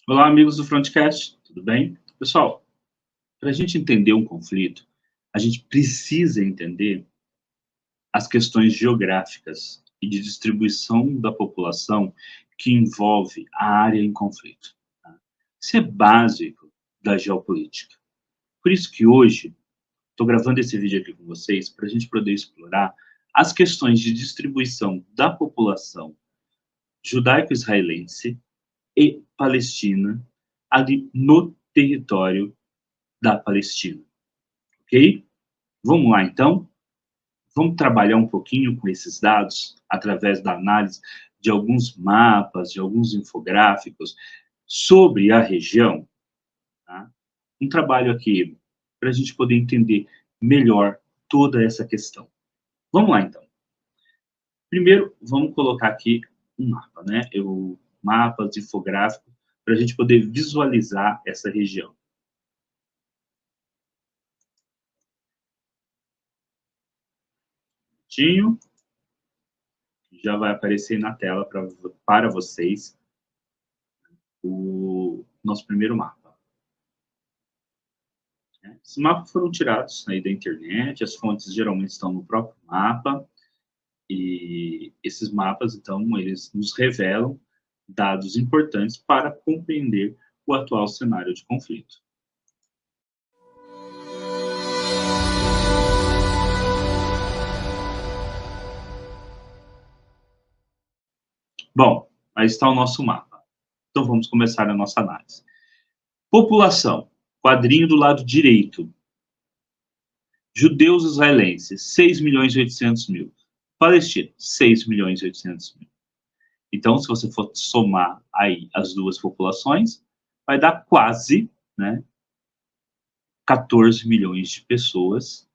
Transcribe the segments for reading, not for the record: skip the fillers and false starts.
Olá, amigos do Frontcast, tudo bem? Pessoal, para a gente entender um conflito, a gente precisa entender as questões geográficas e de distribuição da população que envolve a área em conflito. Tá? Isso é básico da geopolítica. Por isso que hoje estou gravando esse vídeo aqui com vocês para a gente poder explorar as questões de distribuição da população judaico-israelense e palestina ali no território da Palestina, ok? Vamos lá, então? Vamos trabalhar um pouquinho com esses dados através da análise de alguns mapas, de alguns infográficos sobre a região, tá? Um trabalho aqui para a gente poder entender melhor toda essa questão. Vamos lá, então. Primeiro, vamos colocar aqui um mapa, né? Mapas, infográficos, para a gente poder visualizar essa região. Já vai aparecer na tela para vocês o nosso primeiro mapa. Esses mapas foram tirados aí da internet, as fontes geralmente estão no próprio mapa, e esses mapas, então, eles nos revelam dados importantes para compreender o atual cenário de conflito. Bom, aí está o nosso mapa. Então vamos começar a nossa análise. População, quadrinho do lado direito. Judeus israelenses, 6.800.000. Palestina, 6.800.000. Então, se você for somar aí as duas populações, vai dar quase, né, 14 milhões de pessoas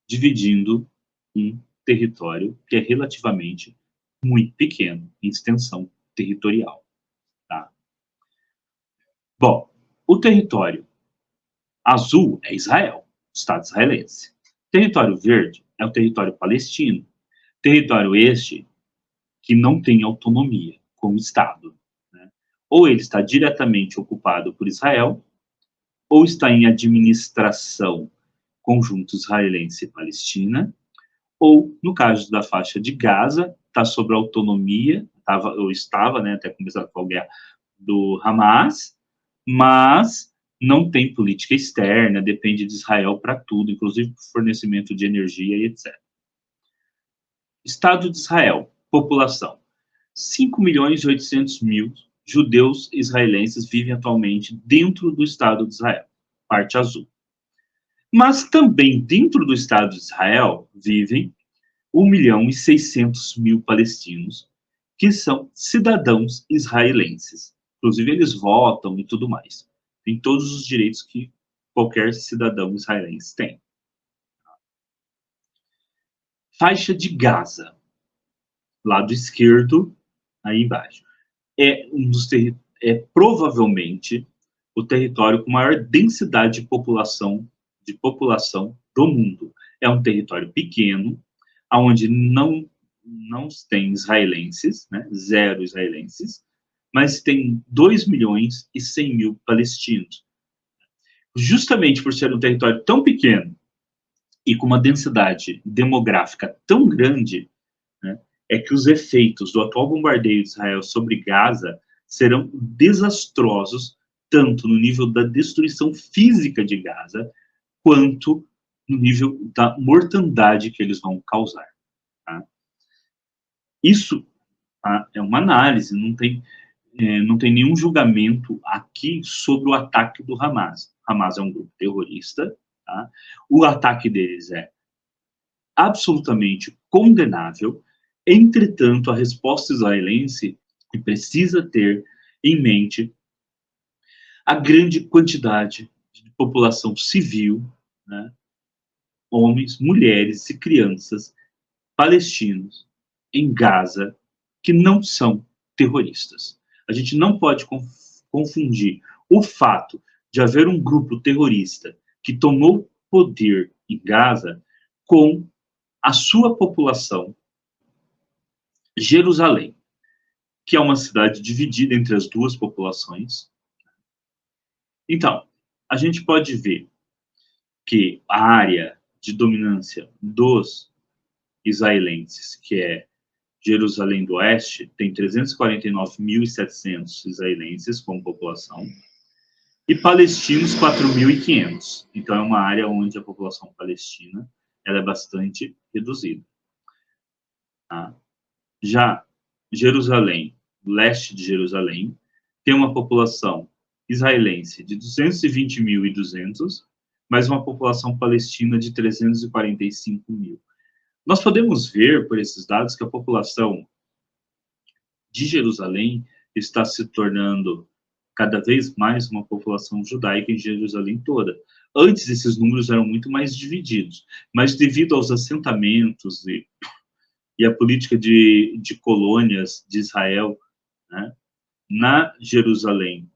dividindo um território que é relativamente muito pequeno em extensão territorial. Tá? Bom, o território azul é Israel, Estado israelense. Território verde é o território palestino. Território este que não tem autonomia como Estado. Né? Ou ele está diretamente ocupado por Israel, ou está em administração conjunto israelense e palestina, ou, no caso da faixa de Gaza, está sob a autonomia, estava, né, até começar com a guerra do Hamas, mas não tem política externa, depende de Israel para tudo, inclusive fornecimento de energia e etc. Estado de Israel, população. 5.800.000 judeus israelenses vivem atualmente dentro do Estado de Israel, parte azul. Mas também dentro do Estado de Israel vivem 1.600.000 palestinos, que são cidadãos israelenses. Inclusive, eles votam e tudo mais. Tem todos os direitos que qualquer cidadão israelense tem. Faixa de Gaza, lado esquerdo, aí embaixo. É provavelmente o território com maior densidade de população do mundo. É um território pequeno, onde não tem israelenses, né, zero israelenses, mas tem 2.100.000 palestinos. Justamente por ser um território tão pequeno e com uma densidade demográfica tão grande, né, é que os efeitos do atual bombardeio de Israel sobre Gaza serão desastrosos, tanto no nível da destruição física de Gaza, quanto no nível da mortandade que eles vão causar. Tá? Isso, tá, é uma análise, não tem nenhum julgamento aqui sobre o ataque do Hamas. Hamas é um grupo terrorista, tá? O ataque deles é absolutamente condenável. Entretanto, a resposta israelense precisa ter em mente a grande quantidade de população civil, né, homens, mulheres e crianças palestinos em Gaza que não são terroristas. A gente não pode confundir o fato de haver um grupo terrorista que tomou poder em Gaza com a sua população, Jerusalém. que é uma cidade dividida entre as duas populações. Então, a gente pode ver que a área de dominância dos israelenses, que é Jerusalém do Oeste, tem 349.700 israelenses como população, e palestinos 4.500. Então, é uma área onde a população palestina ela é bastante reduzida. Tá? Já Jerusalém, leste de Jerusalém, tem uma população israelense de 220.200, mas uma população palestina de 345 mil. Nós podemos ver, por esses dados, que a população de Jerusalém está se tornando cada vez mais uma população judaica em Jerusalém toda. Antes, esses números eram muito mais divididos, mas devido aos assentamentos e a política de colônias de Israel, né, na Jerusalém,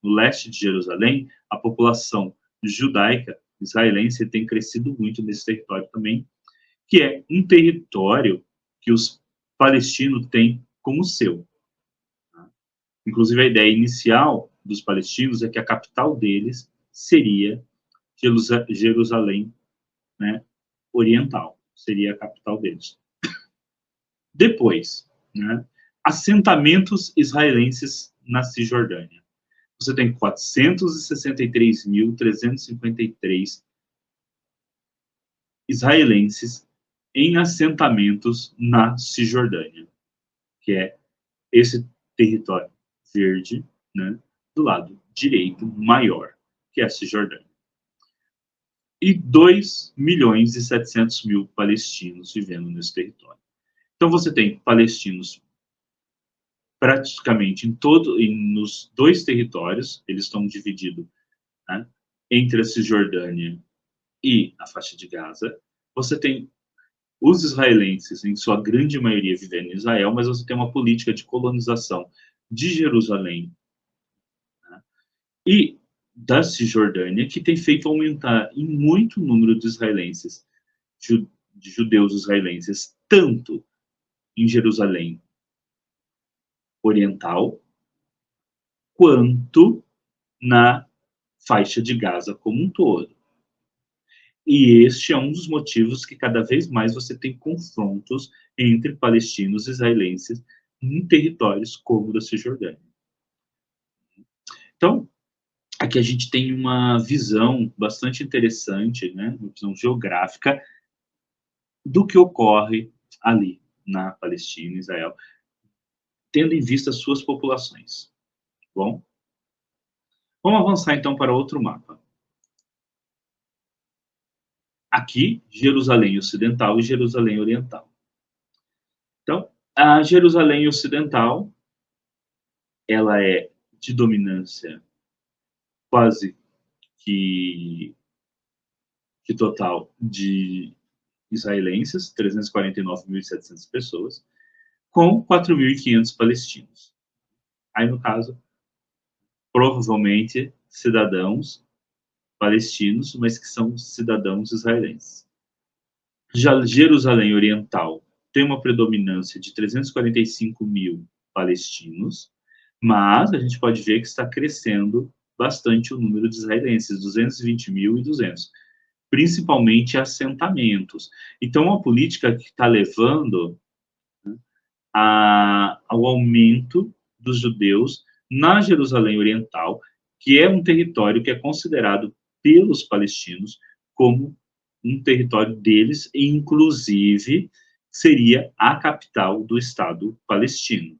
no leste de Jerusalém, a população judaica israelense tem crescido muito nesse território também, que é um território que os palestinos têm como seu. Tá? Inclusive, a ideia inicial dos palestinos é que a capital deles seria Jerusalém, né, oriental, seria a capital deles. Depois, né, assentamentos israelenses na Cisjordânia. Você tem 463.353 israelenses em assentamentos na Cisjordânia, que é esse território verde, né, do lado direito maior, que é a Cisjordânia. E 2.700.000 palestinos vivendo nesse território. Então você tem palestinos praticamente nos dois territórios, eles estão divididos, né, entre a Cisjordânia e a faixa de Gaza. Você tem os israelenses, em sua grande maioria, vivendo em Israel, mas você tem uma política de colonização de Jerusalém, né, e da Cisjordânia, que tem feito aumentar em muito o número de israelenses, de judeus israelenses, tanto em Jerusalém Oriental, quanto na faixa de Gaza como um todo. E este é um dos motivos que cada vez mais você tem confrontos entre palestinos e israelenses em territórios como o da Cisjordânia. Então, aqui a gente tem uma visão bastante interessante, né, uma visão geográfica do que ocorre ali na Palestina e Israel, tendo em vista as suas populações. Bom, vamos avançar então para outro mapa. Aqui, Jerusalém Ocidental e Jerusalém Oriental. Então, a Jerusalém Ocidental, ela é de dominância quase que total de israelenses, 349.700 pessoas, com 4.500 palestinos. Aí, no caso, provavelmente cidadãos palestinos, mas que são cidadãos israelenses. Já Jerusalém Oriental tem uma predominância de 345 mil palestinos, mas a gente pode ver que está crescendo bastante o número de israelenses, 220.200, principalmente assentamentos. Então, uma política que está levando, né, ao aumento dos judeus na Jerusalém Oriental, que é um território que é considerado pelos palestinos como um território deles, e inclusive seria a capital do Estado palestino.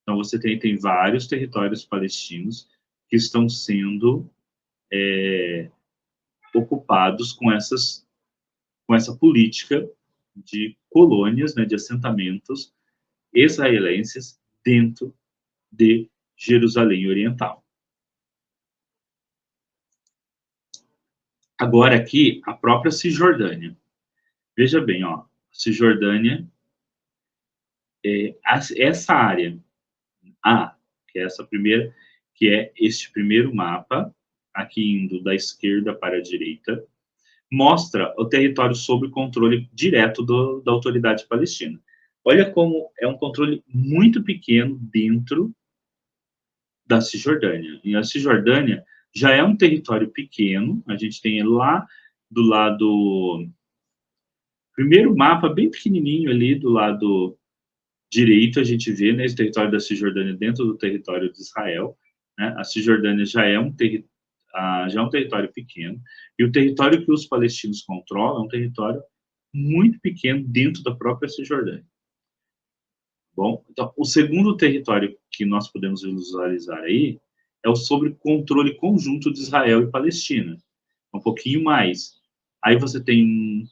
Então você tem vários territórios palestinos que estão sendo ocupados com essa política de colônias, né, de assentamentos israelenses dentro de Jerusalém Oriental. Agora aqui, a própria Cisjordânia. Veja bem, ó, Cisjordânia, essa área A, que é essa primeira, que é este primeiro mapa, aqui indo da esquerda para a direita, mostra o território sob controle direto da autoridade palestina. Olha como é um controle muito pequeno dentro da Cisjordânia. E a Cisjordânia já é um território pequeno, a gente tem lá do lado... Primeiro mapa bem pequenininho ali do lado direito, a gente vê, né, esse território da Cisjordânia dentro do território de Israel, né? A Cisjordânia já é um território pequeno, e o território que os palestinos controlam é um território muito pequeno dentro da própria Cisjordânia. Bom, então, o segundo território que nós podemos visualizar aí é o sobre controle conjunto de Israel e Palestina. Um pouquinho mais. Aí você tem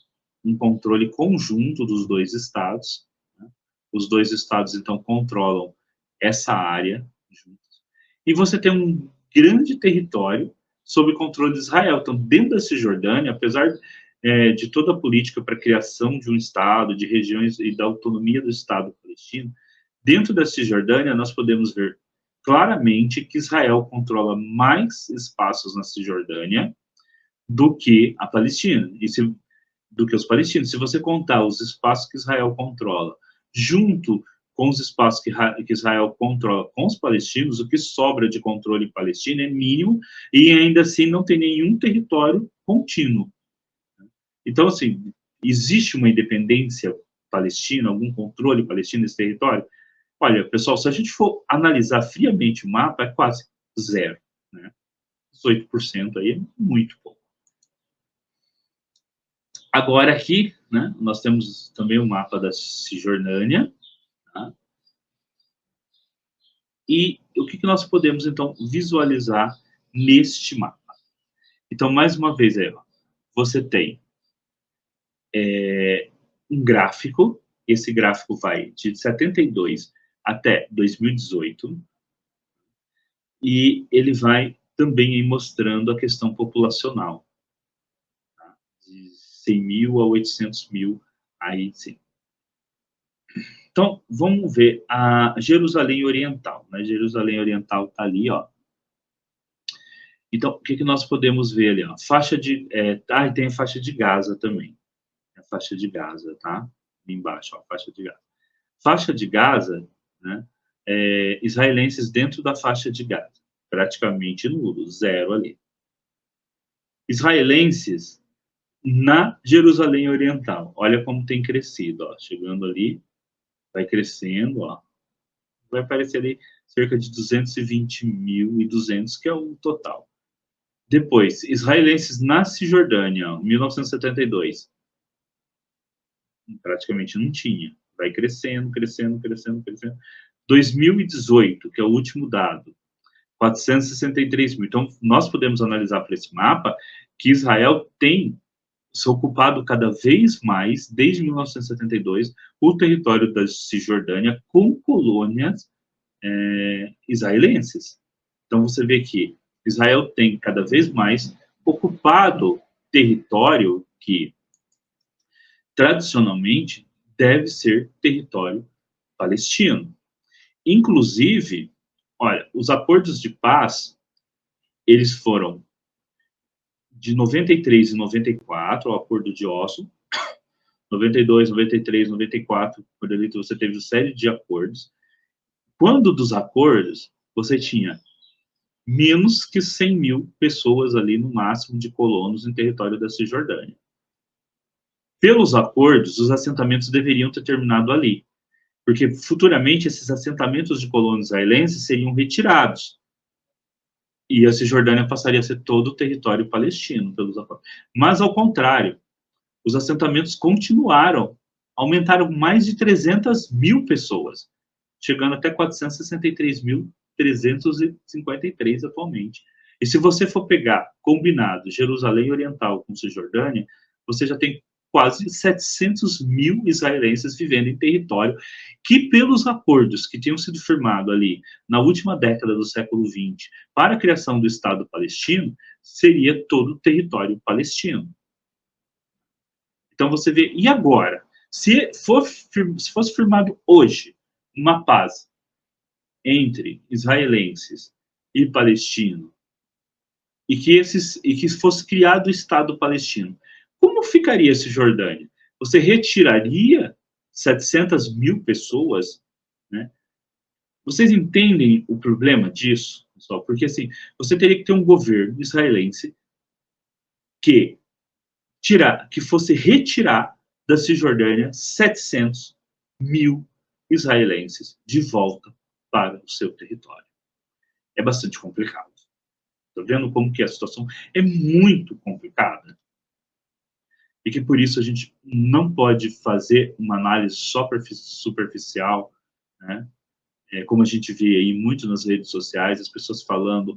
um controle conjunto dos dois estados, né? Os dois estados, então, controlam essa área juntos. E você tem um grande território sob controle de Israel. Então, dentro da Cisjordânia, apesar de toda a política para a criação de um Estado, de regiões e da autonomia do Estado palestino, dentro da Cisjordânia nós podemos ver claramente que Israel controla mais espaços na Cisjordânia do que a Palestina, do que os palestinos. Se você contar os espaços que Israel controla, junto com os espaços que Israel controla com os palestinos, o que sobra de controle palestino é mínimo e ainda assim não tem nenhum território contínuo. Então, assim, existe uma independência palestina, algum controle palestino nesse território? Olha, pessoal, se a gente for analisar friamente o mapa, é quase zero, né? 18% aí é muito pouco. Agora aqui, né, nós temos também o mapa da Cisjordânia, tá? E o que nós podemos, então, visualizar neste mapa? Então, mais uma vez, aí, ó, você tem um gráfico, esse gráfico vai de 72 até 2018, e ele vai também mostrando a questão populacional, tá? De 100 mil a 800 mil, aí sim. Então, vamos ver a Jerusalém Oriental, né? Jerusalém Oriental está ali, ó. Então, o que nós podemos ver ali, ó? Faixa de... e tem a faixa de Gaza também. A faixa de Gaza, tá? Ali embaixo, ó, faixa de Gaza. Faixa de Gaza, né? Israelenses dentro da faixa de Gaza. Praticamente nulo, zero ali. Israelenses na Jerusalém Oriental. Olha como tem crescido, ó. Chegando ali, vai crescendo, ó. Vai aparecer ali cerca de 220.200, que é o total. Depois, israelenses na Cisjordânia, 1972. Praticamente não tinha. Vai crescendo, crescendo, crescendo, crescendo. 2018, que é o último dado, 463 mil. Então, nós podemos analisar por esse mapa que Israel tem se ocupado cada vez mais, desde 1972, o território da Cisjordânia com colônias israelenses. Então, você vê que Israel tem cada vez mais ocupado território que, tradicionalmente, deve ser território palestino. Inclusive, olha, os acordos de paz, eles foram de 93 e 94, o acordo de Oslo, 92, 93, 94, por ali você teve uma série de acordos. Quando dos acordos, você tinha menos que 100 mil pessoas ali, no máximo, de colonos em território da Cisjordânia. Pelos acordos, os assentamentos deveriam ter terminado ali, porque futuramente esses assentamentos de colonos israelenses seriam retirados, e a Cisjordânia passaria a ser todo o território palestino pelos acordos. Mas, ao contrário, os assentamentos continuaram, aumentaram mais de 300 mil pessoas, chegando até 463.353 atualmente. E se você for pegar, combinado, Jerusalém Oriental com Cisjordânia, você já tem quase 700 mil israelenses vivendo em território que, pelos acordos que tinham sido firmados ali na última década do século XX para a criação do Estado palestino, seria todo o território palestino. Então você vê, e agora? Se fosse firmado hoje uma paz entre israelenses e palestinos, e que fosse criado o Estado palestino, como ficaria a Cisjordânia? Você retiraria 700 mil pessoas, né? Vocês entendem o problema disso, pessoal? Porque, assim, você teria que ter um governo israelense que que fosse retirar da Cisjordânia 700 mil israelenses de volta para o seu território. É bastante complicado. Está vendo como que a situação é muito complicada? E que por isso a gente não pode fazer uma análise só superficial, né? Como a gente vê aí muito nas redes sociais, as pessoas falando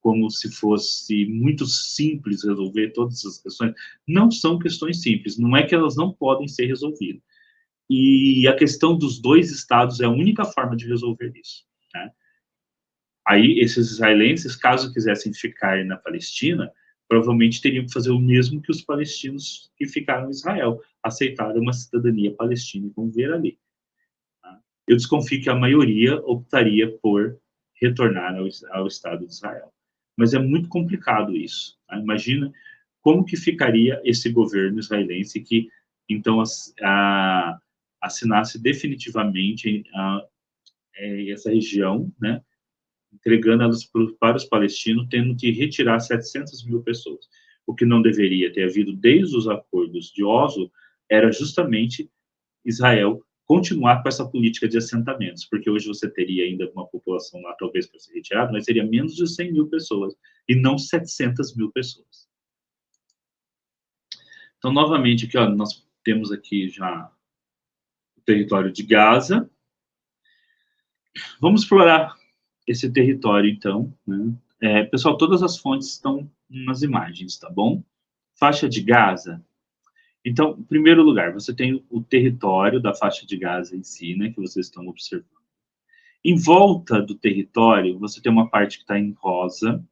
como se fosse muito simples resolver todas essas questões. Não são questões simples, não é que elas não podem ser resolvidas. E a questão dos dois estados é a única forma de resolver isso, né? Aí, esses israelenses, caso quisessem ficar na Palestina, provavelmente teriam que fazer o mesmo que os palestinos que ficaram em Israel, aceitar uma cidadania palestina e conviver ali. Tá? Eu desconfio que a maioria optaria por retornar ao Estado de Israel. Mas é muito complicado isso. Tá? Imagina como que ficaria esse governo israelense que, então, assinasse definitivamente essa região, né, entregando elas para os palestinos, tendo que retirar 700 mil pessoas. O que não deveria ter havido desde os acordos de Oslo era justamente Israel continuar com essa política de assentamentos, porque hoje você teria ainda uma população lá, talvez, para ser retirada, mas seria menos de 100 mil pessoas, e não 700 mil pessoas. Então, novamente, aqui, ó, nós temos aqui já o território de Gaza. Vamos explorar esse território, então, né? Pessoal, todas as fontes estão nas imagens, tá bom? Faixa de Gaza. Então, em primeiro lugar, você tem o território da faixa de Gaza em si, né, que vocês estão observando. Em volta do território, você tem uma parte que está em rosa,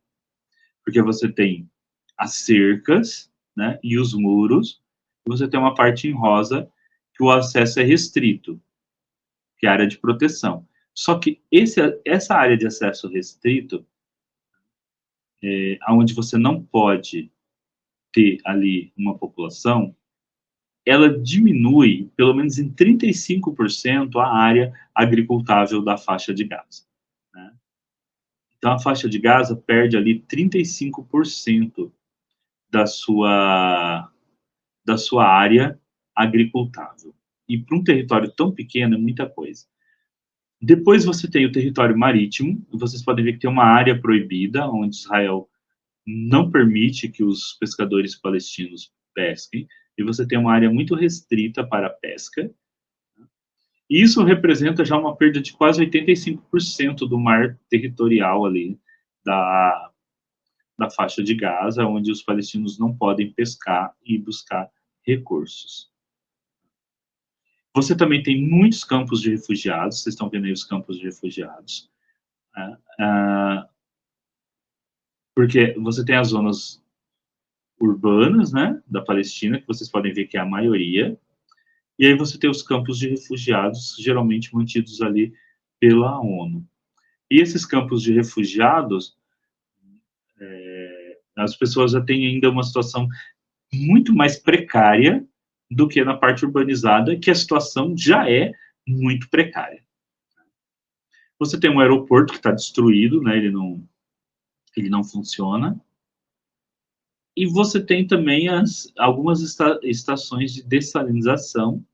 porque você tem as cercas, né, e os muros. E você tem uma parte em rosa que o acesso é restrito, que é a área de proteção. Só que essa área de acesso restrito, onde você não pode ter ali uma população, ela diminui pelo menos em 35% a área agricultável da faixa de Gaza, né? Então a faixa de Gaza perde ali 35% da sua área agricultável. E para um território tão pequeno é muita coisa. Depois você tem o território marítimo, vocês podem ver que tem uma área proibida, onde Israel não permite que os pescadores palestinos pesquem, e você tem uma área muito restrita para a pesca. E isso representa já uma perda de quase 85% do mar territorial ali da, da faixa de Gaza, onde os palestinos não podem pescar e buscar recursos. Você também tem muitos campos de refugiados, vocês estão vendo aí os campos de refugiados, né? Porque você tem as zonas urbanas, né, da Palestina, que vocês podem ver que é a maioria, e aí você tem os campos de refugiados, geralmente mantidos ali pela ONU. E esses campos de refugiados, as pessoas já têm ainda uma situação muito mais precária do que na parte urbanizada, que a situação já é muito precária. Você tem um aeroporto que está destruído, né, ele não funciona, e você tem também algumas estações de dessalinização,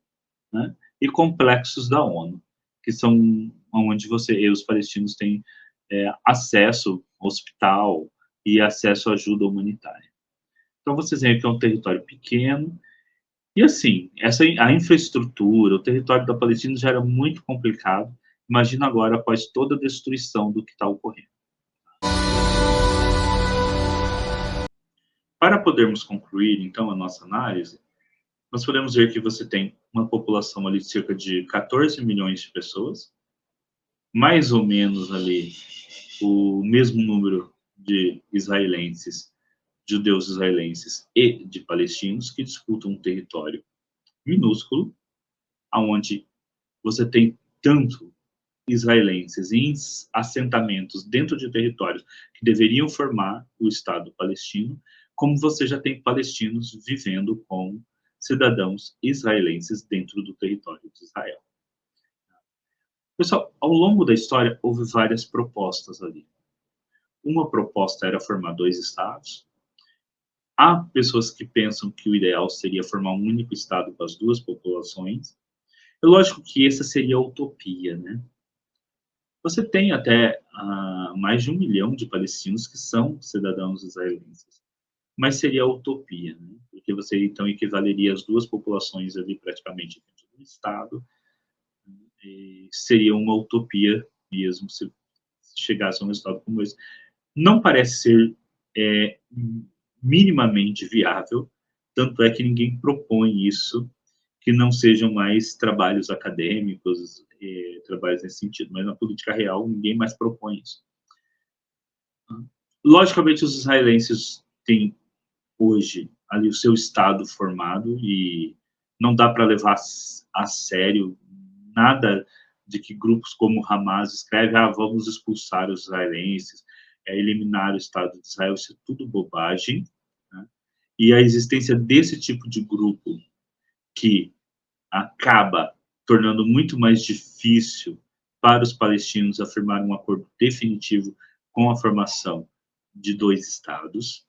né, e complexos da ONU, que são onde você e os palestinos têm acesso ao hospital e acesso à ajuda humanitária. Então vocês veem que é um território pequeno, e assim, a infraestrutura, o território da Palestina já era muito complicado, imagina agora após toda a destruição do que está ocorrendo. Para podermos concluir, então, a nossa análise, nós podemos ver que você tem uma população ali de cerca de 14 milhões de pessoas, mais ou menos ali o mesmo número de israelenses, judeus israelenses e de palestinos que disputam um território minúsculo, aonde você tem tanto israelenses em assentamentos dentro de territórios que deveriam formar o Estado palestino, como você já tem palestinos vivendo com cidadãos israelenses dentro do território de Israel. Pessoal, ao longo da história, houve várias propostas ali. Uma proposta era formar 2 estados. Há pessoas que pensam que o ideal seria formar um único estado com as 2 populações. É lógico que essa seria a utopia, né. Você tem até, mais de 1 milhão de palestinos que são cidadãos israelenses, mas seria a utopia, né, porque você então equivaleria as 2 populações ali praticamente dentro do estado, e seria uma utopia mesmo se chegasse a um resultado como esse. Não parece ser, minimamente viável, tanto é que ninguém propõe isso, que não sejam mais trabalhos acadêmicos, trabalhos nesse sentido, mas na política real ninguém mais propõe isso. Logicamente os israelenses têm hoje ali o seu estado formado e não dá para levar a sério nada de que grupos como Hamas escreve: "Ah, vamos expulsar os israelenses, eliminar o Estado de Israel", isso é tudo bobagem, né. E a existência desse tipo de grupo que acaba tornando muito mais difícil para os palestinos afirmar um acordo definitivo com a formação de 2 estados.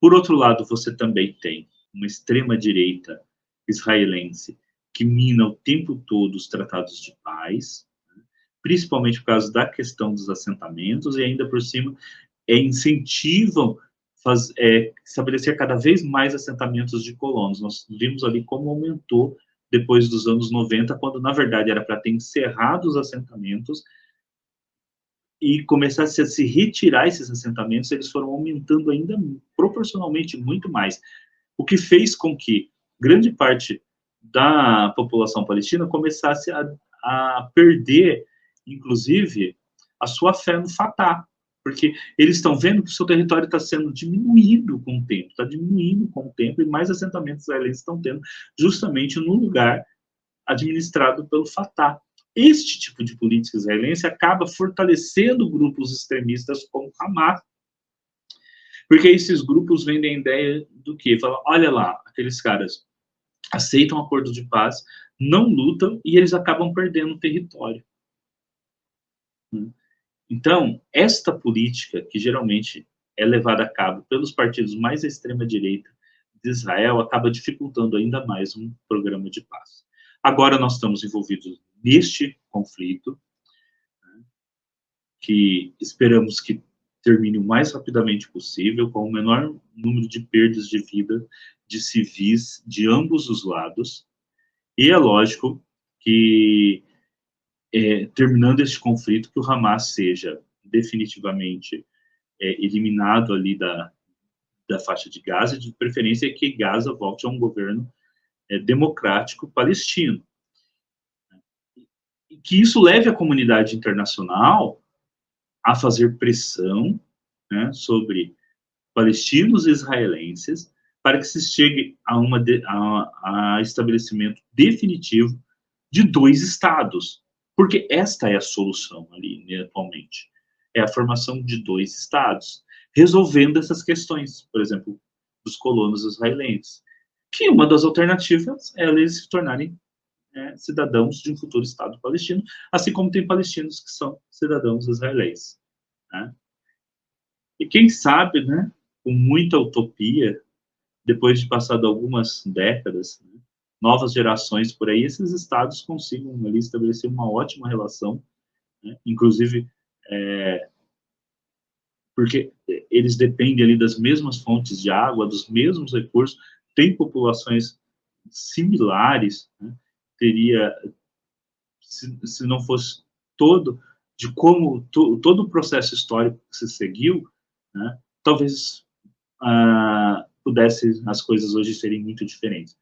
Por outro lado, você também tem uma extrema-direita israelense que mina o tempo todo os tratados de paz, né, principalmente por causa da questão dos assentamentos e ainda por cima incentivam estabelecer cada vez mais assentamentos de colonos. Nós vimos ali como aumentou depois dos anos 90, quando na verdade era para ter encerrado os assentamentos e começasse a se retirar esses assentamentos, eles foram aumentando ainda proporcionalmente muito mais, o que fez com que grande parte da população palestina começasse a perder, inclusive, a sua fé no Fatah, porque eles estão vendo que o seu território está sendo diminuído com o tempo, está diminuindo com o tempo, e mais assentamentos israelenses estão tendo justamente no lugar administrado pelo Fatah. Este tipo de política israelense acaba fortalecendo grupos extremistas como Hamas, porque esses grupos vendem a ideia do quê? Falam, olha lá, aqueles caras aceitam acordo de paz, não lutam e eles acabam perdendo território. Então, esta política, que geralmente é levada a cabo pelos partidos mais à extrema-direita de Israel, acaba dificultando ainda mais um programa de paz. Agora nós estamos envolvidos neste conflito, que esperamos que termine o mais rapidamente possível, com o menor número de perdas de vida de civis de ambos os lados. E é lógico que, terminando este conflito, que o Hamas seja definitivamente eliminado ali da faixa de Gaza, de preferência que Gaza volte a um governo democrático palestino. E que isso leve a comunidade internacional a fazer pressão, né, sobre palestinos e israelenses para que se chegue a estabelecimento definitivo de 2 estados, porque esta é a solução ali, né, atualmente, é a formação de 2 estados, resolvendo essas questões, por exemplo, dos colonos israelenses, que uma das alternativas é eles se tornarem cidadãos de um futuro Estado palestino, assim como tem palestinos que são cidadãos israelenses, né? E quem sabe, né, com muita utopia, depois de passado algumas décadas, né, novas gerações por aí, esses estados consigam ali estabelecer uma ótima relação, né, inclusive porque eles dependem ali das mesmas fontes de água, dos mesmos recursos, têm populações similares, né, teria, se não fosse todo de como todo o processo histórico que se seguiu, né, talvez pudesse as coisas hoje serem muito diferentes.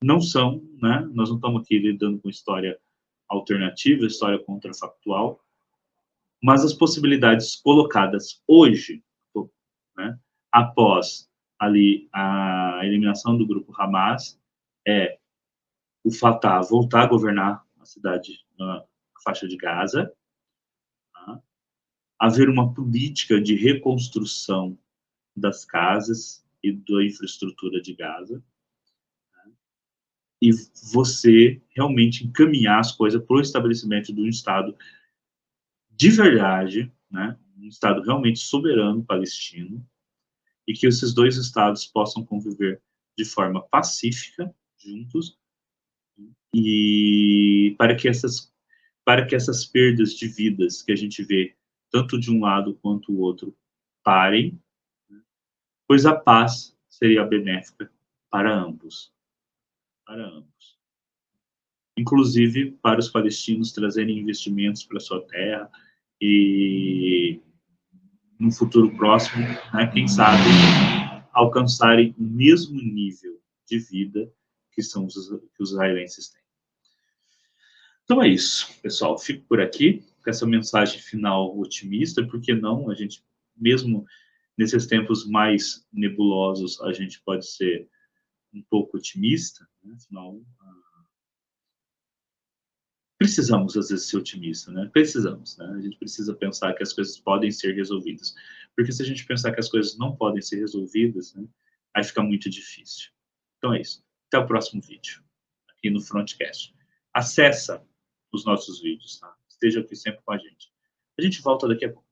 Não são, né? Nós não estamos aqui lidando com história alternativa, história contrafactual, mas as possibilidades colocadas hoje, né, após ali a eliminação do grupo Hamas, é o Fatah voltar a governar a cidade, a faixa de Gaza, tá? Haver uma política de reconstrução das casas e da infraestrutura de Gaza, e você realmente encaminhar as coisas para o estabelecimento de um Estado de verdade, né? Um Estado realmente soberano palestino, e que esses dois Estados possam conviver de forma pacífica, juntos, e para que essas perdas de vidas que a gente vê, tanto de um lado quanto o outro, parem, pois a paz seria benéfica para ambos, para ambos. Inclusive para os palestinos trazerem investimentos para sua terra e, no futuro próximo, né, quem sabe, alcançarem o mesmo nível de vida que que os israelenses têm. Então é isso, pessoal. Fico por aqui com essa mensagem final otimista, porque não, a gente, mesmo nesses tempos mais nebulosos, a gente pode ser um pouco otimista, né? Afinal, precisamos às vezes ser otimista, né? Precisamos, né? A gente precisa pensar que as coisas podem ser resolvidas, porque se a gente pensar que as coisas não podem ser resolvidas, né, aí fica muito difícil. Então é isso. Até o próximo vídeo aqui no Frontcast. Acessa os nossos vídeos, tá? Esteja aqui sempre com a gente. A gente volta daqui a pouco.